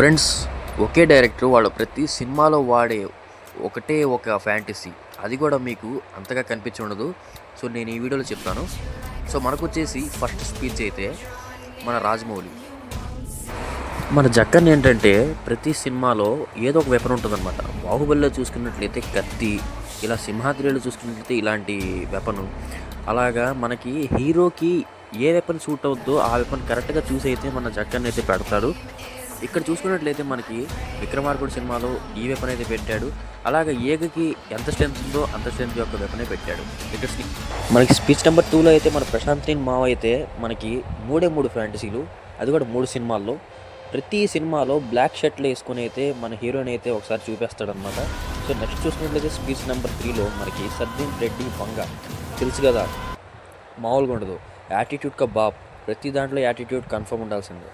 Friends, ఒకే director వాళ్ళు ప్రతి సినిమాలో వాడే ఒకటే ఒక ఫ్యాంటసీ. అది కూడా మీకు అంతగా కనిపించి ఉండదు. సో నేను ఈ వీడియోలో చెప్తాను. సో మనకొచ్చేసి ఫస్ట్ స్పీచ్ అయితే మన రాజమౌళి. మన జక్కన్ ఏంటంటే ప్రతి సినిమాలో ఏదో ఒక వెపన్ ఉంటుందన్నమాట. బాహుబలిలో చూసుకున్నట్లయితే కత్తి, ఇలా సింహాద్రిలో చూసుకున్నట్లయితే ఇలాంటి వెపను. అలాగా మనకి హీరోకి ఏ వెపన్ సూట్ అవుద్దో ఆ వెపన్ కరెక్ట్గా చూసి అయితే మన జక్కన్ అయితే పెడతాడు. ఇక్కడ చూసుకున్నట్లయితే మనకి విక్రమార్కుడు సినిమాలో ఈ వెపన్ అయితే పెట్టాడు. అలాగే ఏగకి ఎంత స్ట్రెంత్ ఉందో అంత స్ట్రెంత్ యొక్క వెపనే పెట్టాడు. ఇక్కడ మనకి స్పీచ్ నెంబర్ 2లో అయితే మన ప్రశాంత్ నీల్ మావ అయితే మనకి మూడు ఫ్యాంటసీలు, అది కూడా 3 సినిమాల్లో. ప్రతి సినిమాలో బ్లాక్ షర్ట్లు వేసుకుని అయితే మన హీరోని అయితే ఒకసారి చూపిస్తాడనమాట. సో నెక్స్ట్ చూసుకున్నట్లయితే స్పీచ్ నెంబర్ 3లో మనకి సర్దీన్ రెడ్డి పంగ తెలుసు కదా, మామూలుగా ఉండదు. యాటిట్యూడ్ కా బాప్, ప్రతి దాంట్లో యాటిట్యూడ్ కన్ఫర్మ్ ఉండాల్సిందే.